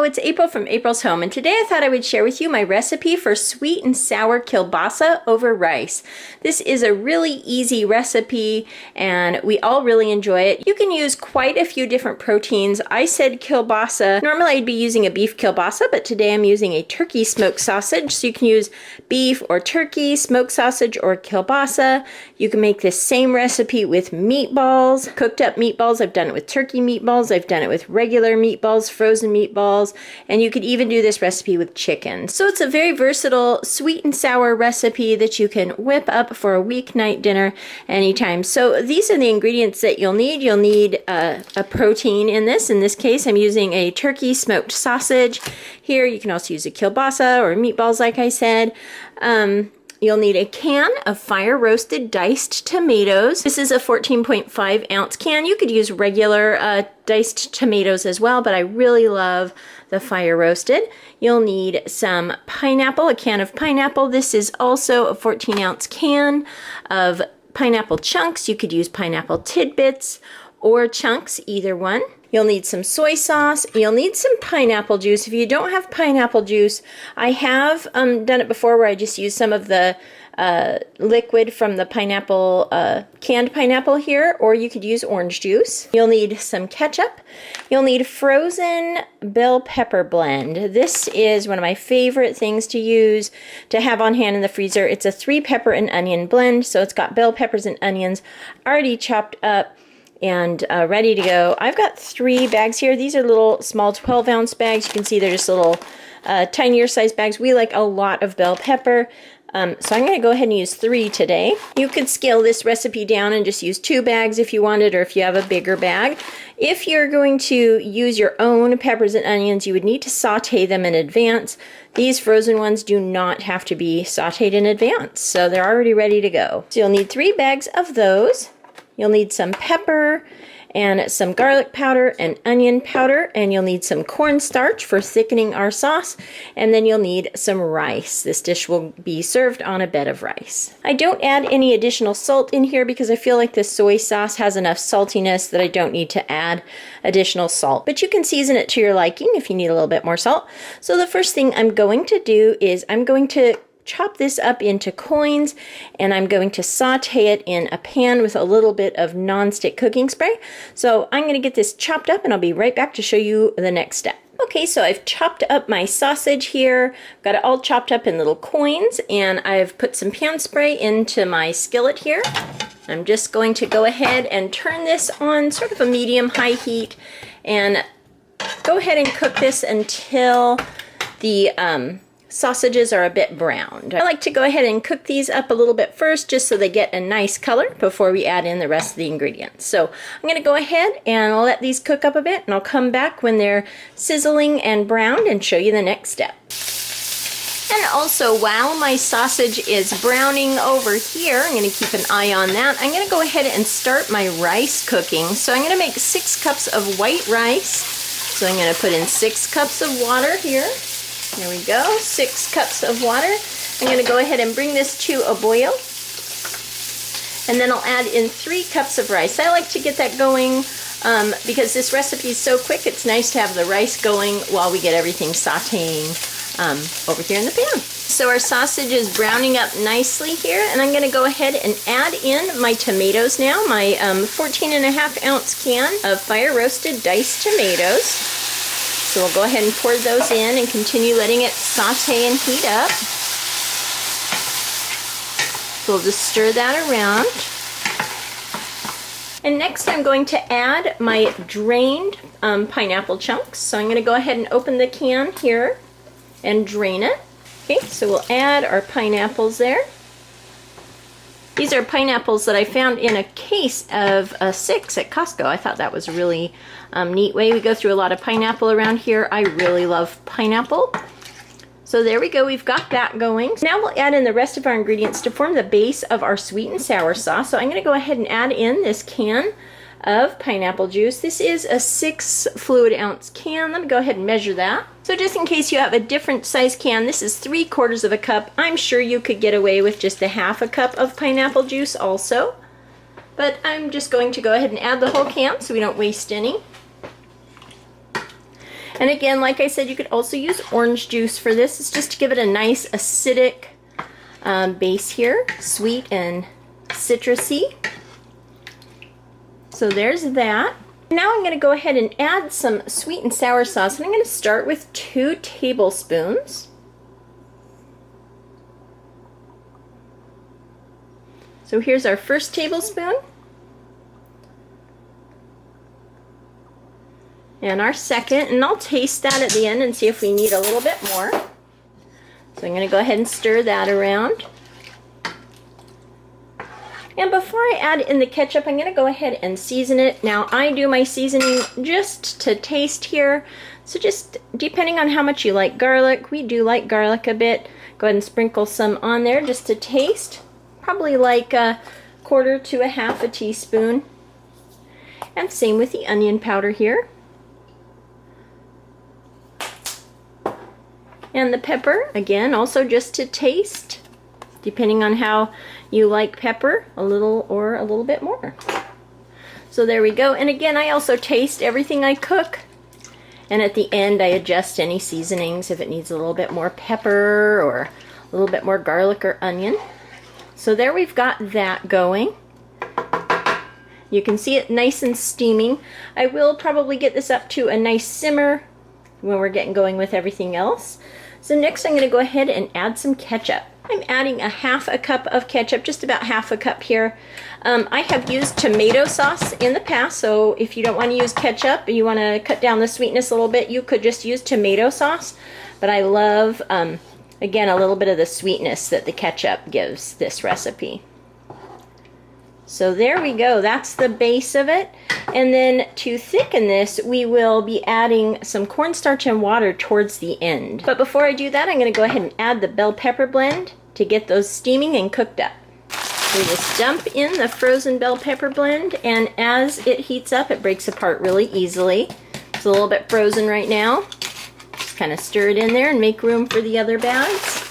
it's April from April's Home, and today I thought I would share with you my recipe for sweet and sour kielbasa over rice. This is a really easy recipe, and we all really enjoy it. You can use quite a few different proteins. I said kielbasa. Normally I'd be using a beef kielbasa, but today I'm using a turkey smoked sausage, so you can use beef or turkey, smoked sausage, or kielbasa. You can make this same recipe with meatballs, cooked up meatballs. I've done it with turkey meatballs. I've done it with regular meatballs, frozen meatballs, and you could even do this recipe with chicken. So it's a very versatile sweet and sour recipe that you can whip up for a weeknight dinner anytime. So these are the ingredients that you'll need. You'll need a protein in this. In this case, I'm using a turkey smoked sausage. Here, you can also use a kielbasa or meatballs, like I said. You'll need a can of fire-roasted diced tomatoes. This is a 14.5 ounce can. You could use regular diced tomatoes as well, but I really love the fire-roasted. You'll need some pineapple, a can of pineapple. This is also a 14 ounce can of pineapple chunks. You could use pineapple tidbits or chunks, either one. You'll need some soy sauce. You'll need some pineapple juice. If you don't have pineapple juice, I have done it before where I just use some of the liquid from the pineapple, canned pineapple here, or you could use orange juice. You'll need some ketchup. You'll need frozen bell pepper blend. This is one of my favorite things to use, to have on hand in the freezer. It's a 3 pepper and onion blend, so it's got bell peppers and onions already chopped up and ready to go. I've got 3 bags here. These are little small 12 ounce bags. You can see they're just little tinier size bags. We like a lot of bell pepper. So I'm going to go ahead and use 3 today. You could scale this recipe down and just use 2 bags if you wanted, or if you have a bigger bag. If you're going to use your own peppers and onions, you would need to saute them in advance. These frozen ones do not have to be sauteed in advance, so they're already ready to go. So you'll need 3 bags of those. You'll need some pepper and some garlic powder and onion powder, and you'll need some cornstarch for thickening our sauce, and then you'll need some rice. This dish will be served on a bed of rice. I don't add any additional salt in here because I feel like the soy sauce has enough saltiness that I don't need to add additional salt, but you can season it to your liking if you need a little bit more salt. So the first thing I'm going to do is I'm going to chop this up into coins, and I'm going to saute it in a pan with a little bit of non-stick cooking spray. So I'm going to get this chopped up, and I'll be right back to show you the next step. Okay, so I've chopped up my sausage here, got it all chopped up in little coins, and I've put some pan spray into my skillet here. I'm just going to go ahead and turn this on sort of a medium-high heat and go ahead and cook this until the sausages are a bit browned. I like to go ahead and cook these up a little bit first just so they get a nice color before we add in the rest of the ingredients. So I'm going to go ahead and I'll let these cook up a bit, and I'll come back when they're sizzling and browned and show you the next step. And also, while my sausage is browning over here, I'm going to keep an eye on that. I'm going to go ahead and start my rice cooking. So I'm going to make 6 cups of white rice. So I'm going to put in 6 cups of water here. There we go, 6 cups of water. I'm going to go ahead and bring this to a boil. And then I'll add in 3 cups of rice. I like to get that going because this recipe is so quick. It's nice to have the rice going while we get everything sauteing over here in the pan. So our sausage is browning up nicely here, and I'm going to go ahead and add in my tomatoes now, my 14.5 ounce can of fire-roasted diced tomatoes. So we'll go ahead and pour those in and continue letting it saute and heat up. So we'll just stir that around. And next I'm going to add my drained pineapple chunks. So I'm going to go ahead and open the can here and drain it. Okay, so we'll add our pineapples there. These are pineapples that I found in a case of 6 at Costco. I thought that was a really neat way. We go through a lot of pineapple around here. I really love pineapple. So there we go, we've got that going. Now we'll add in the rest of our ingredients to form the base of our sweet and sour sauce. So I'm going to go ahead and add in this can of pineapple juice. This is a 6 fluid ounce can. Let me go ahead and measure that. So just in case you have a different size can, this is 3/4 of a cup. I'm sure you could get away with just a 1/2 cup of pineapple juice also. But I'm just going to go ahead and add the whole can so we don't waste any. And again, like I said, you could also use orange juice for this. It's just to give it a nice acidic base here, sweet and citrusy. So there's that. Now I'm going to go ahead and add some sweet and sour sauce, and I'm going to start with 2 tablespoons. So here's our first tablespoon. And our second, and I'll taste that at the end and see if we need a little bit more. So I'm going to go ahead and stir that around. And before I add in the ketchup, I'm going to go ahead and season it. Now I do my seasoning just to taste here. So just depending on how much you like garlic, we do like garlic a bit. Go ahead and sprinkle some on there just to taste. Probably like a 1/4 to 1/2 teaspoon. And same with the onion powder here. And the pepper, again, also just to taste, depending on how you like pepper, a little or a little bit more. So there we go. And again, I also taste everything I cook. And at the end, I adjust any seasonings if it needs a little bit more pepper or a little bit more garlic or onion. So there we've got that going. You can see it nice and steaming. I will probably get this up to a nice simmer when we're getting going with everything else. So next I'm going to go ahead and add some ketchup. I'm adding a 1/2 cup of ketchup, just about 1/2 cup here. I have used tomato sauce in the past, so if you don't want to use ketchup, you want to cut down the sweetness a little bit, you could just use tomato sauce. But I love, again, a little bit of the sweetness that the ketchup gives this recipe. So there we go, that's the base of it. And then to thicken this, we will be adding some cornstarch and water towards the end. But before I do that, I'm going to go ahead and add the bell pepper blend to get those steaming and cooked up. We just dump in the frozen bell pepper blend, and as it heats up, it breaks apart really easily. It's a little bit frozen right now. Just kind of stir it in there and make room for the other bags.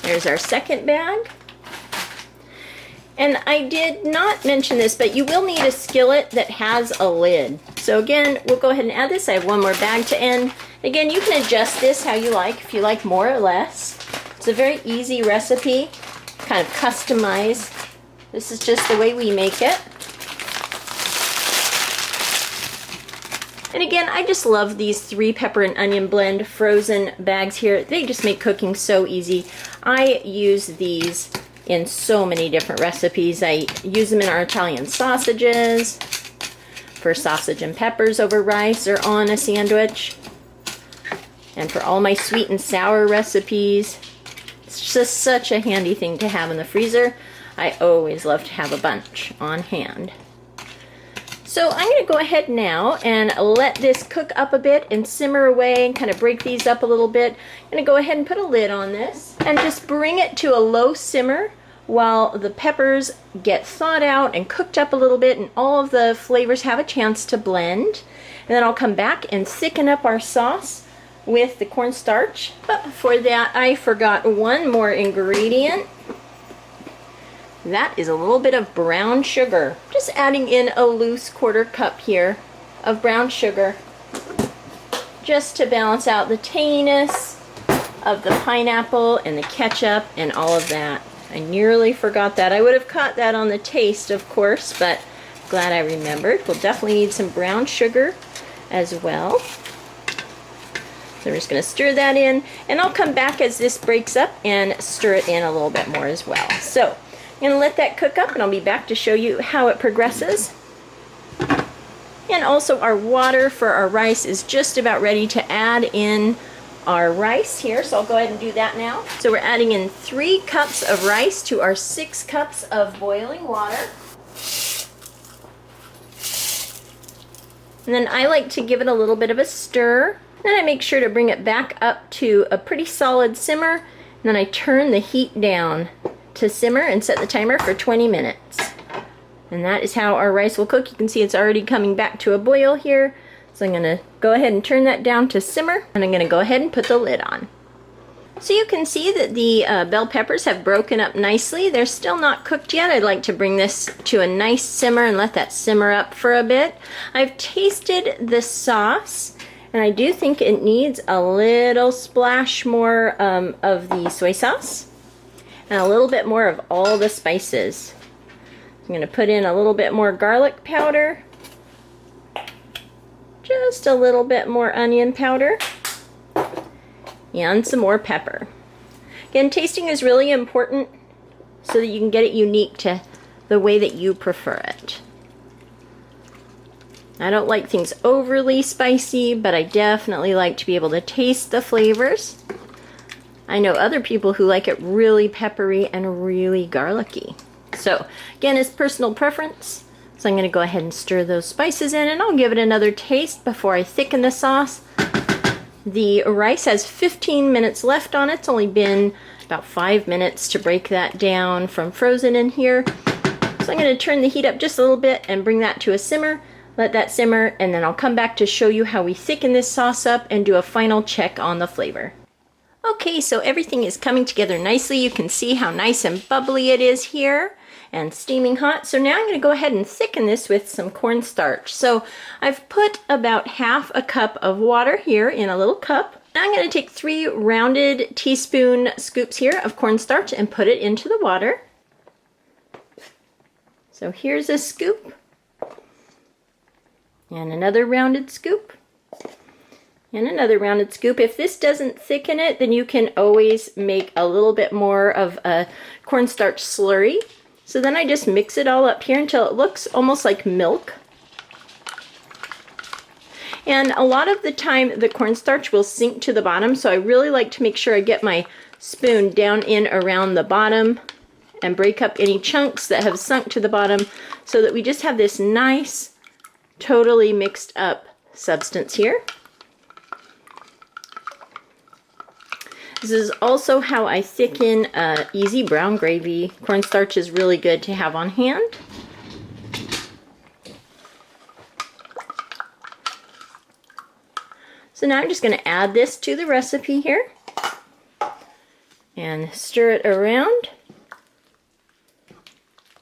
There's our second bag. And I did not mention this, but you will need a skillet that has a lid. So again, we'll go ahead and add this. I have one more bag to end. Again, you can adjust this how you like, if you like more or less. It's a very easy recipe, kind of customized. This is just the way we make it. And again, I just love these 3 pepper and onion blend frozen bags here. They just make cooking so easy. I use these in so many different recipes. I use them in our Italian sausages, for sausage and peppers over rice or on a sandwich, and for all my sweet and sour recipes. It's just such a handy thing to have in the freezer. I always love to have a bunch on hand. So I'm going to go ahead now and let this cook up a bit and simmer away and kind of break these up a little bit. I'm going to go ahead and put a lid on this and just bring it to a low simmer while the peppers get thawed out and cooked up a little bit and all of the flavors have a chance to blend. And then I'll come back and thicken up our sauce with the cornstarch. But before that, I forgot one more ingredient. That is a little bit of brown sugar. Just adding in a loose 1/4 cup here of brown sugar, just to balance out the tanginess of the pineapple and the ketchup and all of that. I nearly forgot that. I would have caught that on the taste, of course, but glad I remembered. We'll definitely need some brown sugar as well. So we're just going to stir that in, and I'll come back as this breaks up and stir it in a little bit more as well. So I'm going to let that cook up, and I'll be back to show you how it progresses. And also our water for our rice is just about ready to add in our rice here, so I'll go ahead and do that now. So we're adding in 3 cups of rice to our 6 cups of boiling water. And then I like to give it a little bit of a stir. Then I make sure to bring it back up to a pretty solid simmer. And then I turn the heat down to simmer and set the timer for 20 minutes. And that is how our rice will cook. You can see it's already coming back to a boil here. So I'm going to go ahead and turn that down to simmer, and I'm going to go ahead and put the lid on. So you can see that the bell peppers have broken up nicely. They're still not cooked yet. I'd like to bring this to a nice simmer and let that simmer up for a bit. I've tasted the sauce, and I do think it needs a little splash more of the soy sauce and a little bit more of all the spices. I'm going to put in a little bit more garlic powder, just a little bit more onion powder, and some more pepper. Again, tasting is really important so that you can get it unique to the way that you prefer it. I don't like things overly spicy, but I definitely like to be able to taste the flavors. I know other people who like it really peppery and really garlicky. So again, it's personal preference. So I'm going to go ahead and stir those spices in, and I'll give it another taste before I thicken the sauce. The rice has 15 minutes left on it. It's only been about 5 minutes to break that down from frozen in here. So I'm going to turn the heat up just a little bit and bring that to a simmer. Let that simmer, and then I'll come back to show you how we thicken this sauce up and do a final check on the flavor. Okay, so everything is coming together nicely. You can see how nice and bubbly it is here and steaming hot. So now I'm going to go ahead and thicken this with some cornstarch. So I've put about half a cup of water here in a little cup. Now I'm going to take 3 rounded teaspoon scoops here of cornstarch and put it into the water. So here's a scoop, and another rounded scoop, and another rounded scoop. If this doesn't thicken it, then you can always make a little bit more of a cornstarch slurry. So then I just mix it all up here until it looks almost like milk. And a lot of the time the cornstarch will sink to the bottom, so I really like to make sure I get my spoon down in around the bottom and break up any chunks that have sunk to the bottom so that we just have this nice, totally mixed up substance here. This is also how I thicken easy brown gravy. Cornstarch is really good to have on hand. So now I'm just going to add this to the recipe here and stir it around.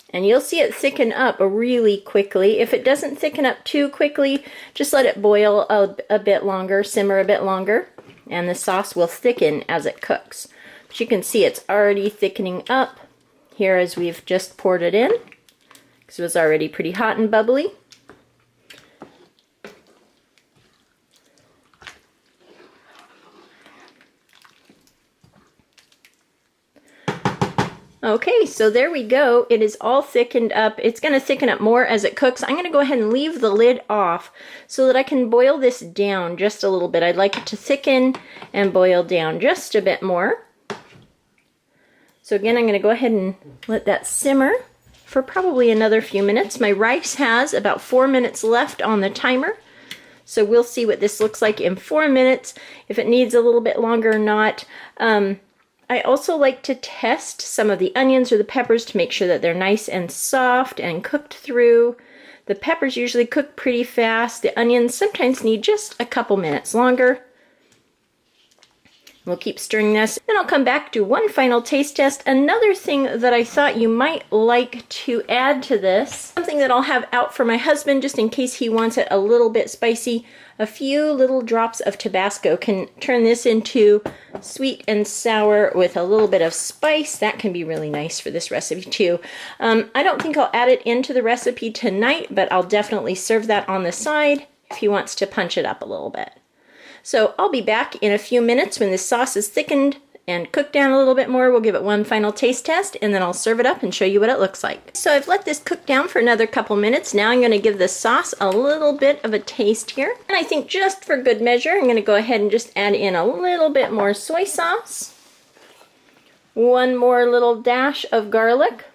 And you'll see it thicken up really quickly. If it doesn't thicken up too quickly, just let it boil a bit longer, simmer a bit longer, and the sauce will thicken as it cooks. But you can see it's already thickening up here as we've just poured it in, because it was already pretty hot and bubbly. Okay, so there we go. It is all thickened up. It's going to thicken up more as it cooks. I'm going to go ahead and leave the lid off so that I can boil this down just a little bit. I'd like it to thicken and boil down just a bit more. So again, I'm going to go ahead and let that simmer for probably another few minutes. My rice has about 4 minutes left on the timer. So we'll see what this looks like in 4 minutes, if it needs a little bit longer or not. I also like to test some of the onions or the peppers to make sure that they're nice and soft and cooked through. The peppers usually cook pretty fast. The onions sometimes need just a couple minutes longer. We'll keep stirring this. Then I'll come back to one final taste test. Another thing that I thought you might like to add to this, something that I'll have out for my husband just in case he wants it a little bit spicy. A few little drops of Tabasco can turn this into sweet and sour with a little bit of spice. That can be really nice for this recipe too. I don't think I'll add it into the recipe tonight, but I'll definitely serve that on the side if he wants to punch it up a little bit. So I'll be back in a few minutes when this sauce is thickened and cooked down a little bit more. We'll give it one final taste test, and then I'll serve it up and show you what it looks like. So I've let this cook down for another couple minutes. Now I'm going to give the sauce a little bit of a taste here. And I think just for good measure, I'm going to go ahead and just add in a little bit more soy sauce. One more little dash of garlic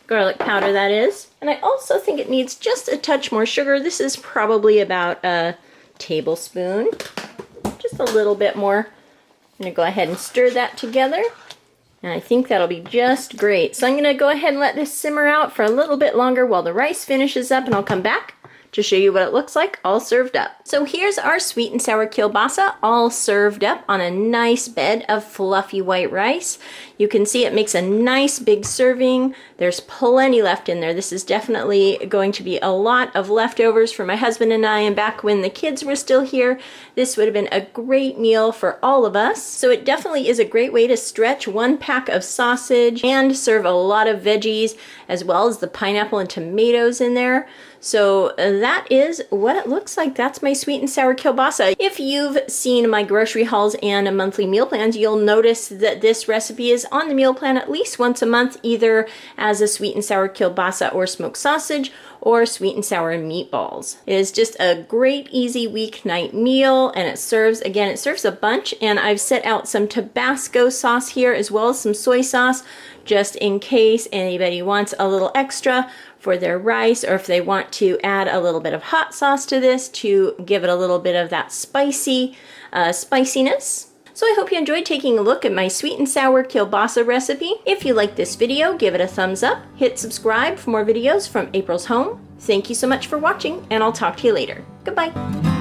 powder, that is. And I also think it needs just a touch more sugar. This is probably about a tablespoon, just a little bit more. I'm going to go ahead and stir that together, and I think that'll be just great. So I'm going to go ahead and let this simmer out for a little bit longer while the rice finishes up, and I'll come back to show you what it looks like all served up. So here's our sweet and sour kielbasa all served up on a nice bed of fluffy white rice. You can see it makes a nice big serving. There's plenty left in there. This is definitely going to be a lot of leftovers for my husband and I, and back when the kids were still here, this would have been a great meal for all of us. So it definitely is a great way to stretch one pack of sausage and serve a lot of veggies, as well as the pineapple and tomatoes in there. So that is what it looks like. That's my sweet and sour kielbasa. If you've seen my grocery hauls and monthly meal plans, you'll notice that this recipe is on the meal plan at least once a month, either as a sweet and sour kielbasa or smoked sausage, or sweet and sour meatballs. It is just a great easy weeknight meal, and it serves a bunch, and I've set out some Tabasco sauce here as well as some soy sauce just in case anybody wants a little extra for their rice, or if they want to add a little bit of hot sauce to this to give it a little bit of that spiciness. So I hope you enjoyed taking a look at my sweet and sour kielbasa recipe. If you like this video, give it a thumbs up, hit subscribe for more videos from April's Home. Thank you so much for watching, and I'll talk to you later. Goodbye.